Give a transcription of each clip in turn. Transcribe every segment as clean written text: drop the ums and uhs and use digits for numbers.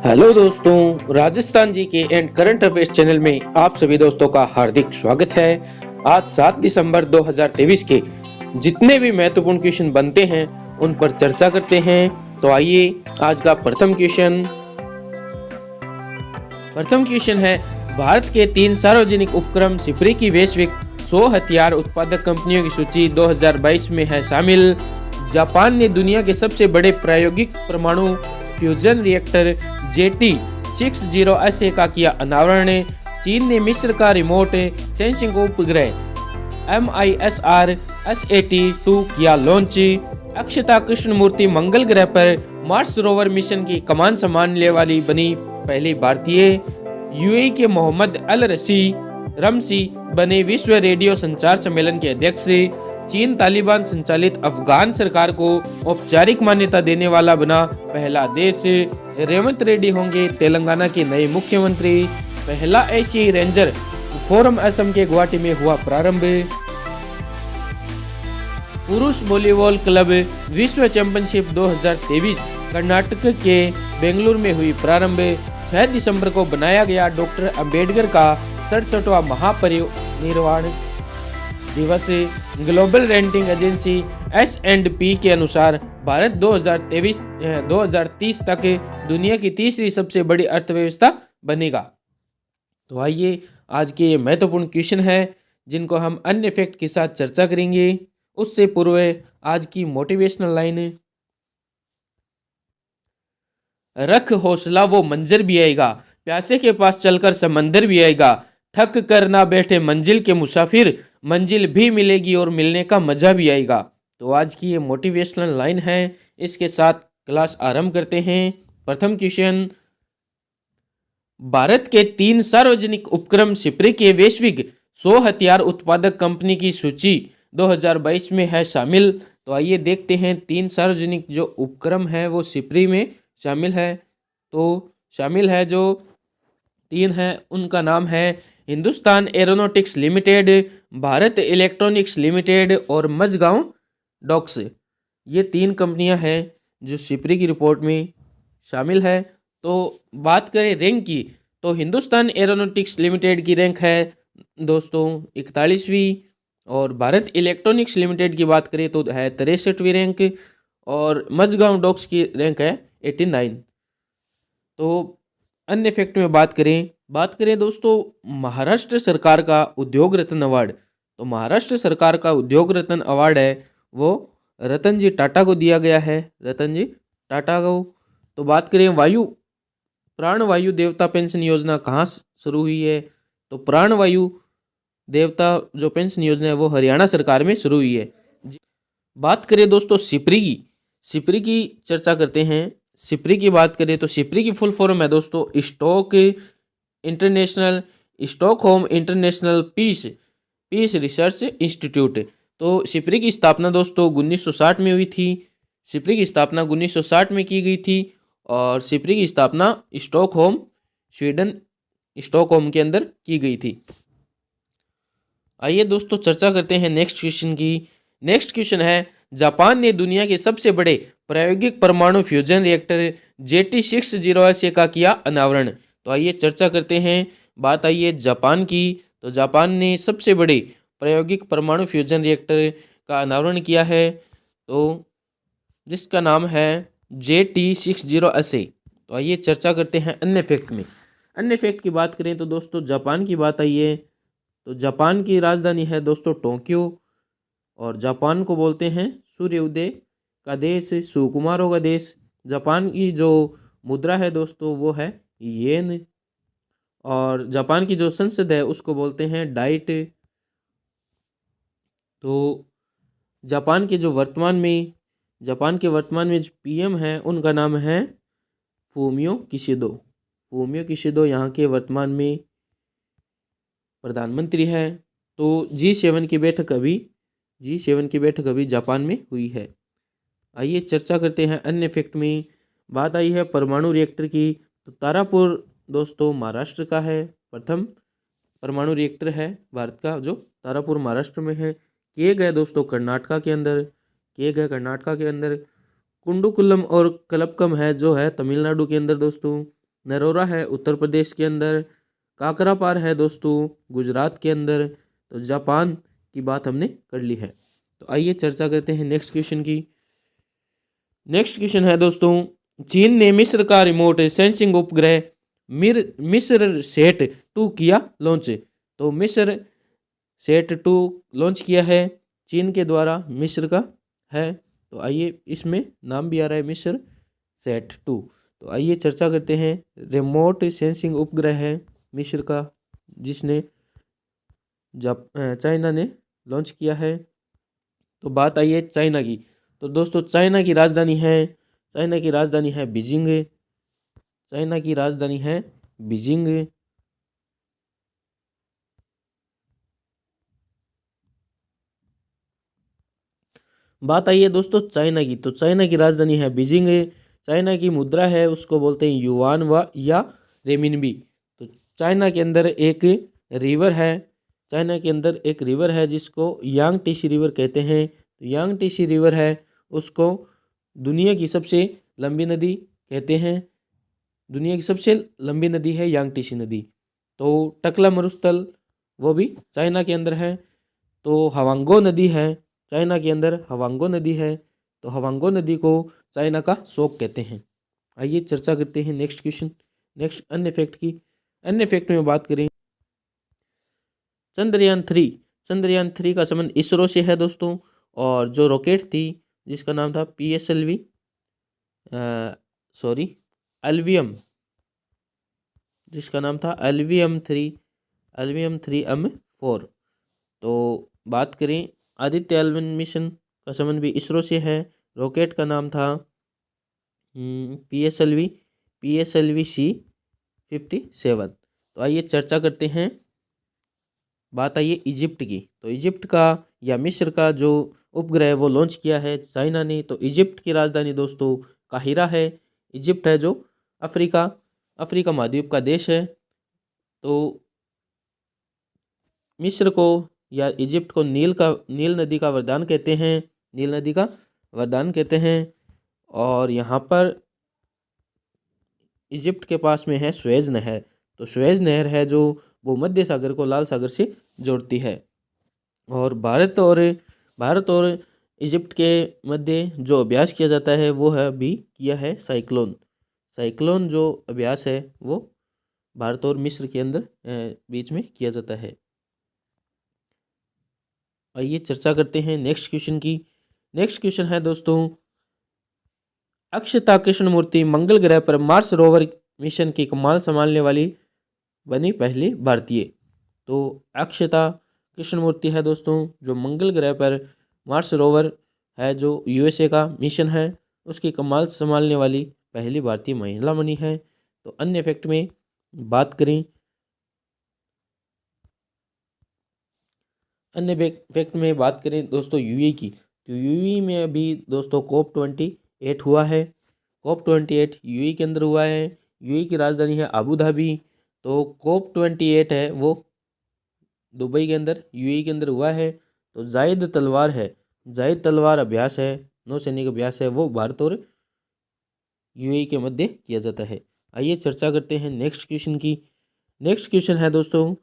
Hello दोस्तों, राजस्थान जी के and current affairs channel में आप सभी दोस्तों का हार्दिक स्वागत है। आज 7 दिसंबर 2023 के जितने भी महत्वपूर्ण क्वेश्चन बनते हैं उन पर चर्चा करते हैं। तो आइए आज का प्रथम क्वेश्चन है, भारत के 3 सार्वजनिक उपक्रम सिपरी की वैश्विक 100 हथियार उत्पादक कंपनियों की सूची 2022 में है शामिल। जापान ने दुनिया के सबसे बड़े प्रायोगिक परमाणु फ्यूजन रिएक्टर JT-60 का किया अनावरण। चीन ने मिस्र का रिमोट सेंसिंग उपग्रह MISR SAT-2 किया लॉन्च। अक्षता कृष्णमूर्ति मंगल ग्रह पर मार्स रोवर मिशन की कमान संभालने वाली बनी पहली भारतीय। यूएई के मोहम्मद अल रमसी बने विश्व रेडियो संचार सम्मेलन के अध्यक्ष। चीन तालिबान संचालित अफगान सरकार को औपचारिक मान्यता देने वाला बना पहला देश। रेवंत रेड्डी होंगे तेलंगाना के नए मुख्यमंत्री। पहला एशियाई रेंजर फोरम असम के गुवाहाटी में हुआ प्रारंभ। पुरुष वॉलीबॉल क्लब विश्व चैंपियनशिप 2023 कर्नाटक के बेंगलुरु में हुई प्रारंभ। 6 दिसंबर को बनाया गया डॉक्टर अंबेडकर का 67वां महापरिनिर्वाण दिवस। ग्लोबल रेटिंग एजेंसी S&P के अनुसार भारत 2030 तक दुनिया की तीसरी सबसे बड़ी अर्थव्यवस्था बनेगा। तो आइए आज के ये महत्वपूर्ण क्वेश्चन है जिनको हम अन्य फैक्ट के साथ चर्चा करेंगे। उससे पूर्व आज की मोटिवेशनल लाइन, रख हौसला वो मंजर भी आएगा, प्यासे के पास चलकर समंदर भी आएगा, थक कर ना बैठे मंजिल के मुसाफिर, मंजिल भी मिलेगी और मिलने का मजा भी आएगा। तो आज की ये मोटिवेशनल लाइन है, इसके साथ क्लास आरंभ करते हैं। प्रथम क्वेश्चन, भारत के 3 सार्वजनिक उपक्रम सिपरी के वैश्विक 100 हथियार उत्पादक कंपनी की सूची 2022 में है शामिल। तो आइए देखते हैं 3 सार्वजनिक जो उपक्रम है वो सिपरी में शामिल है। तो शामिल है जो 3 है उनका नाम है Hindustan aeronautics limited, Bharat electronics limited और मझगांव डॉक्स। ये 3 कंपनियां हैं जो सिपरी की रिपोर्ट में शामिल है। तो बात करें रैंक की, तो हिंदुस्तान एरोनॉटिक्स लिमिटेड की रैंक है दोस्तों 41वीं, और भारत इलेक्ट्रॉनिक्स लिमिटेड की बात करें तो है 63वीं रैंक, और मझगांव डॉक्स की रैंक है 89। तो अन्य फैक्ट में बात करें दोस्तों महाराष्ट्र सरकार का उद्योग रत्न अवार्ड। तो महाराष्ट्र सरकार का उद्योग रत्न अवार्ड है वो रतन जी टाटा को दिया गया है, रतन जी टाटा को। तो बात करें प्राणवायु देवता पेंशन योजना कहाँ शुरू हुई है, तो प्राणवायु देवता जो पेंशन योजना है वो हरियाणा सरकार में शुरू हुई है। बात करें दोस्तों सिपरी की चर्चा करते हैं। सिपरी की बात करें तो सिपरी की फुल फॉर्म है दोस्तों Stockholm International Peace Research Institute. तो सिपरी की स्थापना दोस्तों 1960 में हुई थी। सिपरी की स्थापना 1960 में की गई थी और सिपरी की स्थापना स्वीडन स्टॉकहोम के अंदर की गई थी। आइए दोस्तों चर्चा करते हैं नेक्स्ट क्वेश्चन की। नेक्स्ट क्वेश्चन है, जापान ने दुनिया के सबसे बड़े प्रायोगिक परमाणु फ्यूजन रिएक्टर JT-60 का किया अनावरण। तो आइए चर्चा करते हैं। बात आई है जापान की, तो जापान ने सबसे बड़े प्रायोगिक परमाणु फ्यूजन रिएक्टर का अनावरण किया है, तो जिसका नाम है JT-60। तो आइए चर्चा करते हैं अन्य फैक्ट में। अन्य फैक्ट की बात करें तो दोस्तों जापान की बात आई है, तो जापान की राजधानी है दोस्तों टोक्यो, और जापान को बोलते हैं सूर्योदय का देश, सुकुमारों का देश। जापान की जो मुद्रा है दोस्तों वो है येन, और जापान की जो संसद है उसको बोलते हैं डाइट। तो जापान के वर्तमान में जो PM हैं उनका नाम है फूमियो किशिदो यहाँ के वर्तमान में प्रधानमंत्री है। तो G7 की बैठक अभी जापान में हुई है। आइए चर्चा करते हैं अन्य फैक्ट में। बात आई है परमाणु रिएक्टर की, तो तारापुर दोस्तों महाराष्ट्र का है। प्रथम परमाणु रिएक्टर है भारत का जो तारापुर महाराष्ट्र में है। किए गए दोस्तों कर्नाटका के अंदर कुंडुकुलम और कलपकम है जो है तमिलनाडु के अंदर दोस्तों। नरोरा है उत्तर प्रदेश के अंदर, काकरापार है दोस्तों गुजरात के अंदर। तो जापान की बात हमने कर ली है। तो आइए चर्चा करते हैं नेक्स्ट क्वेश्चन की। नेक्स्ट क्वेश्चन है दोस्तों, चीन ने मिस्र का रिमोट सेंसिंग उपग्रह मिस्र सेट 2 किया लॉन्च। तो मिस्र सेट 2 लॉन्च किया है चीन के द्वारा, मिस्र का है। तो आइए, इसमें नाम भी आ रहा है मिस्र सेट 2। तो आइए चर्चा करते हैं। रिमोट सेंसिंग उपग्रह है मिस्र का, जिसने चाइना ने लॉन्च किया है। तो बात आई है चाइना की। तो दोस्तों चाइना की राजधानी है बीजिंग। चाइना की राजधानी है बीजिंग। बात आई है दोस्तों चाइना की। तो चाइना की राजधानी है बीजिंग। चाइना की मुद्रा है उसको बोलते हैं युआन व या रेमिनबी। तो चाइना के अंदर एक रिवर है, चाइना के अंदर एक रिवर है जिसको यांगटीसी रिवर कहते हैं। तो यांगटीसी रिवर है उसको दुनिया की सबसे लंबी नदी कहते हैं। दुनिया की सबसे लंबी नदी है यांगटीसी नदी। तो टकला मरुस्थल वो भी चाइना के अंदर है। तो हवांगो नदी है चाइना के अंदर, हवांगो नदी है। तो हवांगो नदी को चाइना का शोक कहते हैं। आइए चर्चा करते हैं नेक्स्ट क्वेश्चन, नेक्स्ट अन्य फैक्ट की। अन्य फैक्ट में बात करें, चंद्रयान 3 का संबंध इसरो से है दोस्तों। और जो रॉकेट थी जिसका नाम था PSLV एल्वियम, जिसका नाम था एल्वियम 3M4। तो बात करें आदित्य एल1 मिशन का संबंध भी इसरो से है। रॉकेट का नाम था PSLV-C57। तो आइए चर्चा करते हैं। बात आई है इजिप्ट की। तो इजिप्ट का या मिस्र का जो उपग्रह वो लॉन्च किया है चाइना ने। तो इजिप्ट की राजधानी दोस्तों काहिरा है। इजिप्ट है जो अफ्रीका महाद्वीप का देश है। तो मिस्र को या इजिप्ट को नील नदी का वरदान कहते हैं, नील नदी का वरदान कहते हैं। और यहाँ पर इजिप्ट के पास में है सुएज नहर। तो सुएज नहर है जो भूमध्य सागर को लाल सागर से जोड़ती है। और भारत और इजिप्ट के मध्य जो अभ्यास किया जाता है वो है अभी किया है साइक्लोन जो अभ्यास है वो भारत और मिस्र के अंदर बीच में किया जाता है। आइए चर्चा करते हैं नेक्स्ट क्वेश्चन की। नेक्स्ट क्वेश्चन है दोस्तों, अक्षता कृष्णमूर्ति मंगल ग्रह पर मार्स रोवर मिशन की कमान संभालने वाली बनी पहली भारतीय। तो अक्षता कृष्णमूर्ति है दोस्तों जो मंगल ग्रह पर मार्स रोवर है जो USA का मिशन है उसकी कमान संभालने वाली पहली भारतीय महिला बनी है। तो अन्य फैक्ट में बात करें, दोस्तों UAE की। तो UAE में अभी दोस्तों COP28 हुआ है। COP28 UAE के अंदर हुआ है। UAE की राजधानी है आबू धाबी। तो COP28 है वो दुबई के अंदर UAE के अंदर हुआ है। तो जायद तलवार अभ्यास है, नौसैनिक अभ्यास है, वो भारत और UAE के मध्य किया जाता है। आइए चर्चा करते हैं नेक्स्ट क्वेश्चन की। नेक्स्ट क्वेश्चन है दोस्तों,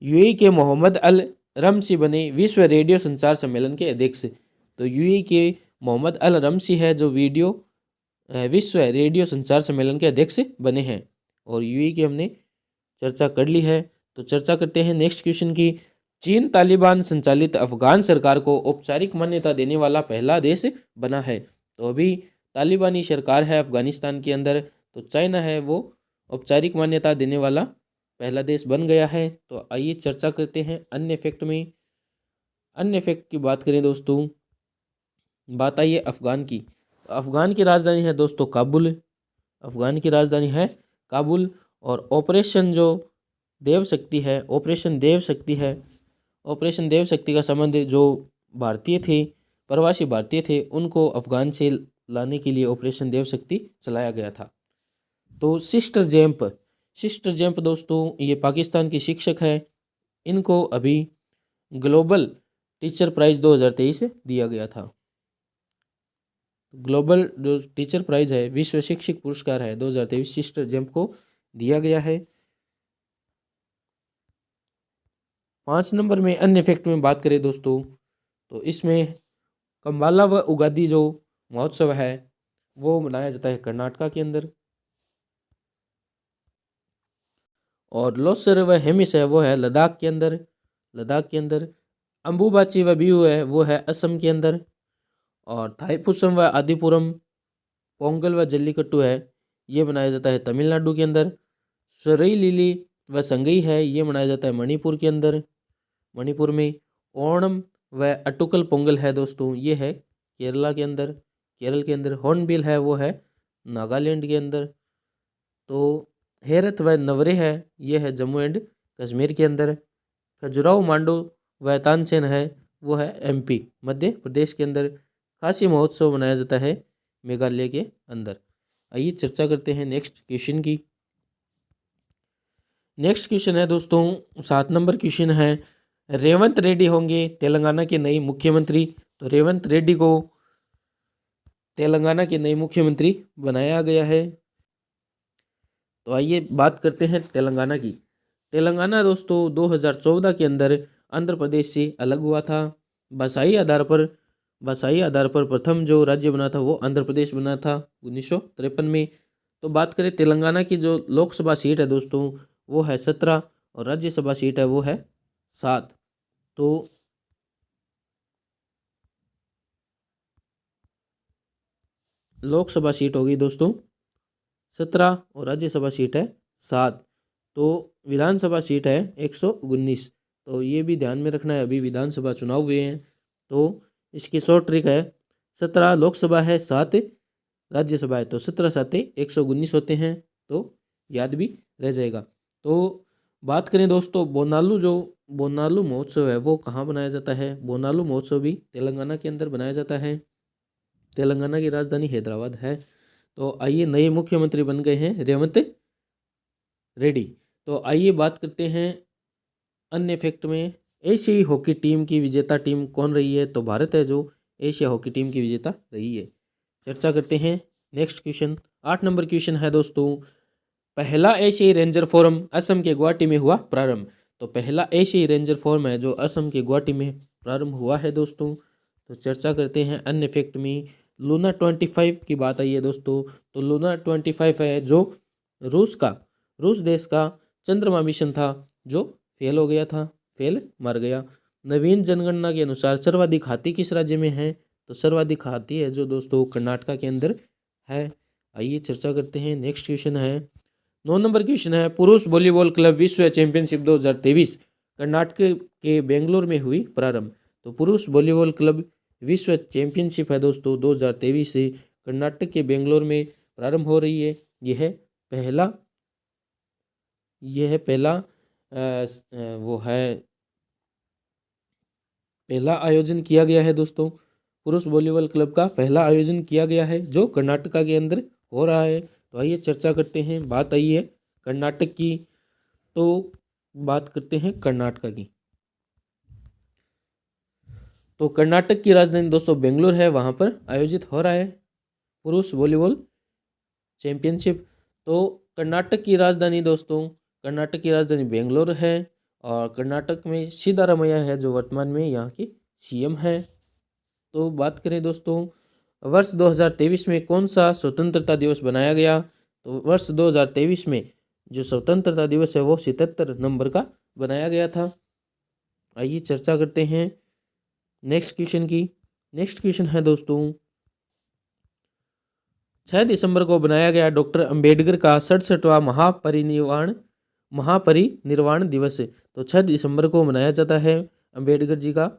UAE के मोहम्मद अल रमसी बने विश्व रेडियो संचार सम्मेलन के अध्यक्ष। तो UAE के मोहम्मद अल रमसी है जो विश्व रेडियो संचार सम्मेलन के अध्यक्ष बने हैं। और UAE की हमने चर्चा कर ली है। तो चर्चा करते हैं नेक्स्ट क्वेश्चन की। चीन तालिबान संचालित अफगान सरकार को औपचारिक मान्यता देने वाला पहला देश बना है। तो अभी तालिबानी सरकार है अफगानिस्तान के अंदर, तो चाइना है वो औपचारिक मान्यता देने वाला पहला देश बन गया है। तो आइए चर्चा करते हैं अन्य फैक्ट में। अन्य फैक्ट की बात करें दोस्तों, बात आई है अफगान की। अफगान की राजधानी है दोस्तों काबुल। अफगान की राजधानी है काबुल। और ऑपरेशन देव शक्ति का संबंध जो प्रवासी भारतीय थे उनको अफगान से लाने के लिए ऑपरेशन देव शक्ति चलाया गया था। तो सिस्टर जेम्प दोस्तों ये पाकिस्तान की शिक्षक है। इनको अभी ग्लोबल टीचर प्राइज 2023 दिया गया था। ग्लोबल जो टीचर प्राइज है, विश्व शिक्षक पुरस्कार है 2023 सिस्टर जेम्स को दिया गया है। 5 नंबर में अन्य फैक्ट में बात करें दोस्तों, तो इसमें कम्बाला व उगादी जो महोत्सव है वो मनाया जाता है कर्नाटका के अंदर। और लोसर व हेमिस है वो है लद्दाख के अंदर। अम्बुबाची व बिहू है वो है असम के अंदर। और थाईपुसम व आदिपुरम, पोंगल व जल्लीकट्टू है ये मनाया जाता है तमिलनाडु के अंदर। सरई लिली व संगई है ये मनाया जाता है मणिपुर में। ओणम व अटुकल पोंगल है दोस्तों, ये है केरल के अंदर। हॉर्नबिल है वो है नागालैंड के अंदर। तो हेरत व नवरे है ये है जम्मू एंड कश्मीर के अंदर। खजुराहो मांडो व तानसेन है वो है एमपी मध्य प्रदेश के अंदर। खासी महोत्सव मनाया जाता है मेघालय के अंदर। आइए चर्चा करते हैं नेक्स्ट क्वेश्चन की। नेक्स्ट क्वेश्चन है दोस्तों 7 नंबर क्वेश्चन है, रेवंत रेड्डी होंगे तेलंगाना के नए मुख्यमंत्री। तो रेवंत रेड्डी को तेलंगाना के नए मुख्यमंत्री बनाया गया है। तो आइए बात करते हैं तेलंगाना की। तेलंगाना दोस्तों 2014 के अंदर आंध्र प्रदेश से अलग हुआ था। भाषाई आधार पर प्रथम जो राज्य बना था वो आंध्र प्रदेश बना था 1953 में। तो बात करें तेलंगाना की जो लोकसभा सीट है दोस्तों वो है 17 और राज्यसभा सीट है वो है 7। तो लोकसभा सीट होगी दोस्तों 17 और राज्यसभा सीट है 7। तो विधानसभा सीट है 119। तो ये भी ध्यान में रखना है, अभी विधानसभा चुनाव हुए हैं। तो इसकी शॉर्ट ट्रिक है, 17 लोकसभा है 7 राज्यसभा है, तो 17 7 119 होते हैं, तो याद भी रह जाएगा। तो बात करें दोस्तों बोनालू महोत्सव है वो कहाँ बनाया जाता है। बोनालू महोत्सव भी तेलंगाना के अंदर बनाया जाता है। तेलंगाना की राजधानी हैदराबाद है। तो आइए नए मुख्यमंत्री बन गए हैं रेवंत रेड्डी। तो आइए बात करते हैं अन्य फैक्ट में, एशियाई हॉकी टीम की विजेता टीम कौन रही है। तो भारत है जो एशिया हॉकी टीम की विजेता रही है। चर्चा करते हैं नेक्स्ट क्वेश्चन। 8 नंबर क्वेश्चन है दोस्तों, पहला एशियाई रेंजर फोरम असम के गुवाहाटी में हुआ प्रारंभ। तो पहला एशियाई रेंजर फोरम है जो असम के गुवाहाटी में प्रारंभ हुआ है दोस्तों। तो चर्चा करते हैं अन्य फैक्ट में, लूना 25 की बात आई है दोस्तों। तो लूना 25 है जो रूस देश का चंद्रमा मिशन था जो फेल मर गया। नवीन जनगणना के अनुसार सर्वाधिक हाथी किस राज्य में है। तो सर्वाधिक हाथी है जो दोस्तों कर्नाटका के अंदर है। आइए चर्चा करते हैं नेक्स्ट क्वेश्चन है। 9 नंबर क्वेश्चन है, पुरुष वॉलीबॉल क्लब विश्व चैंपियनशिप 2023 कर्नाटक के बेंगलोर में हुई प्रारंभ। तो पुरुष वॉलीबॉल क्लब विश्व चैंपियनशिप है दोस्तों 2023 से कर्नाटक के बेंगलोर में प्रारंभ हो रही है। यह पहला आयोजन किया गया है दोस्तों। पुरुष वॉलीबॉल क्लब का पहला आयोजन किया गया है जो कर्नाटका के अंदर हो रहा है। तो आइए चर्चा करते हैं, बात आई है कर्नाटक की, तो बात करते हैं कर्नाटका की। तो कर्नाटक की राजधानी दोस्तों बेंगलोर है, वहाँ पर आयोजित हो रहा है पुरुष वॉलीबॉल चैंपियनशिप। तो कर्नाटक की राजधानी बेंगलोर है और कर्नाटक में सिद्धारमैया है जो वर्तमान में यहाँ की सीएम है। तो बात करें दोस्तों वर्ष 2023 में कौन सा स्वतंत्रता दिवस बनाया गया। तो वर्ष 2023 में जो स्वतंत्रता दिवस है वो 77 नंबर का बनाया गया था। आइए चर्चा करते हैं नेक्स्ट क्वेश्चन की। नेक्स्ट क्वेश्चन है दोस्तों, 6 दिसंबर को बनाया गया डॉक्टर अंबेडकर का 67वां महापरिनिर्वाण दिवस। तो 6 दिसंबर को मनाया जाता है अंबेडकर जी का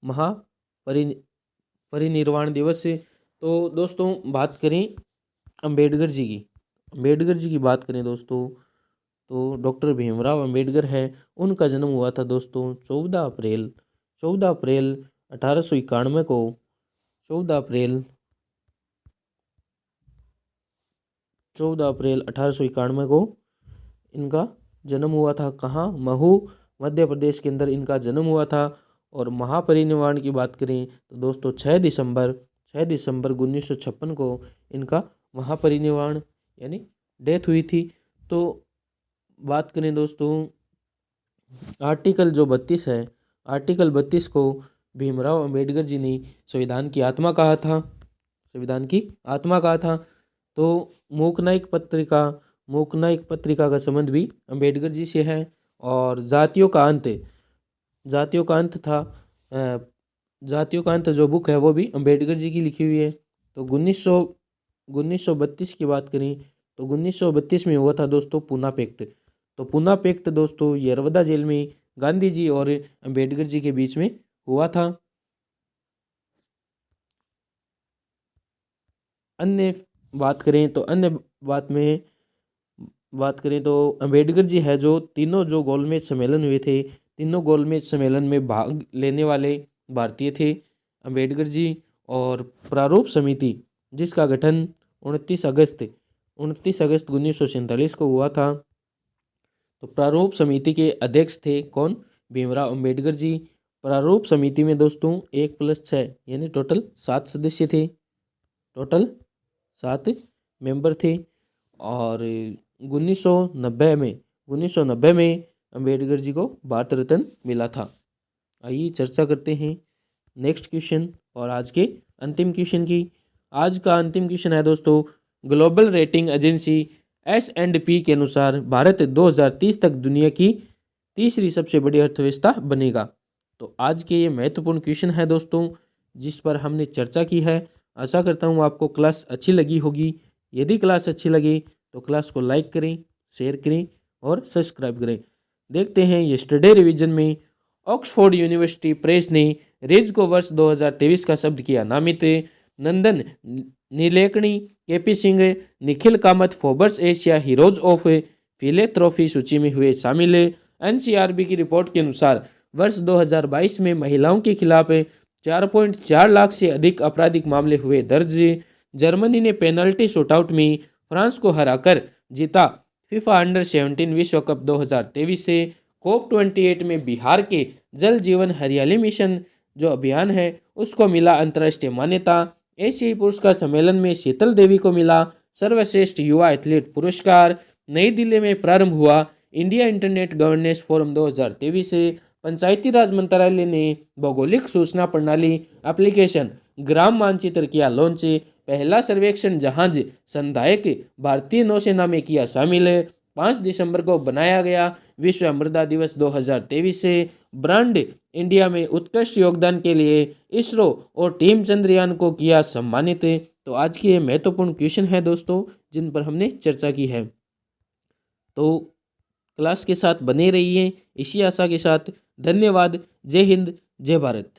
महापरिनिर्वाण दिवस। तो दोस्तों बात करें अंबेडकर जी की बात करें दोस्तों, तो डॉक्टर भीमराव अंबेडकर है, उनका जन्म हुआ था दोस्तों 14 अप्रैल 1891 को। 14 अप्रैल 1891 को इनका जन्म हुआ था। कहाँ? महू मध्य प्रदेश के अंदर इनका जन्म हुआ था। और महापरिनिर्वाण की बात करें तो दोस्तों 6 6 दिसंबर 1956 को इनका महापरिनिर्वाण यानी डेथ हुई थी। तो बात करें दोस्तों आर्टिकल जो 32 है, आर्टिकल 32 को भीमराव अंबेडकर जी ने संविधान की आत्मा कहा था, संविधान की आत्मा कहा था। तो मूकनायक पत्रिका का संबंध भी अंबेडकर जी से है। और जातियों का अंत था, जातियों का अंत जो बुक है वो भी अंबेडकर जी की लिखी हुई है। तो 1932 की बात करें तो 1932 में हुआ था दोस्तों पूना पैक्ट। तो पूना पैक्ट दोस्तों यरवदा जेल में गांधी जी और अंबेडकर जी के बीच में हुआ था। अन्य बात करें तो अंबेडकर जी है जो तीनों जो गोलमेज सम्मेलन हुए थे, तीनों गोलमेज सम्मेलन में भाग लेने वाले भारतीय थे अंबेडकर जी। और प्रारूप समिति जिसका गठन 29 अगस्त 1947 को हुआ था। तो प्रारूप समिति के अध्यक्ष थे कौन? भीमराव अंबेडकर जी। प्रारूप समिति में दोस्तों 1+6 यानी टोटल 7 सदस्य थे, टोटल 7 मेंबर थे। और 1990 में अंबेडकर जी को भारत रत्न मिला था। आइए चर्चा करते हैं नेक्स्ट क्वेश्चन और आज के अंतिम क्वेश्चन की। आज का अंतिम क्वेश्चन है दोस्तों, ग्लोबल रेटिंग एजेंसी S&P के अनुसार भारत 2030 तक दुनिया की तीसरी सबसे बड़ी अर्थव्यवस्था बनेगा। तो आज के ये महत्वपूर्ण क्वेश्चन है दोस्तों जिस पर हमने चर्चा की है। आशा करता हूँ आपको क्लास अच्छी लगी होगी। यदि क्लास अच्छी लगी तो क्लास को लाइक करें, शेयर करें और सब्सक्राइब करें। देखते हैं यस्टरडे रिवीजन में ऑक्सफोर्ड यूनिवर्सिटी प्रेस ने रिज को वर्ष 2023 का शब्द किया नामित। Nandan Nilekani, KP Singh, Nikhil Kamath Forbes Asia heroes of philanthropy सूची में हुए शामिल। एनसीआरबी की रिपोर्ट के अनुसार वर्ष 2022 में महिलाओं के खिलाफ 4.4 लाख से अधिक आपराधिक मामले हुए दर्ज। जर्मनी ने पेनल्टी शूटआउट में फ्रांस को हराकर जीता फीफा अंडर-17 विश्व कप 2023 से। COP28 में बिहार के जल जीवन हरियाली मिशन जो अभियान है उसको मिला अंतर्राष्ट्रीय मान्यता। एशियाई पुरस्कार सम्मेलन में शीतल देवी को मिला सर्वश्रेष्ठ युवा एथलीट पुरस्कार। नई दिल्ली में प्रारंभ हुआ इंडिया इंटरनेट गवर्नेंस फोरम 2023 से। पंचायती राज मंत्रालय ने भौगोलिक सूचना प्रणाली एप्लीकेशन ग्राम मानचित्र किया लॉन्च। पहला सर्वेक्षण जहाज संधायक भारतीय नौसेना में किया शामिल। 5 दिसंबर को बनाया गया विश्व मृदा दिवस 2023 से। ब्रांड इंडिया में उत्कृष्ट योगदान के लिए इसरो और टीम चंद्रयान को किया सम्मानित। तो आज के ये महत्वपूर्ण क्वेश्चन है दोस्तों जिन पर हमने चर्चा की है। तो क्लास के साथ बने रहिए इसी आशा के साथ। धन्यवाद। जय हिंद, जय भारत।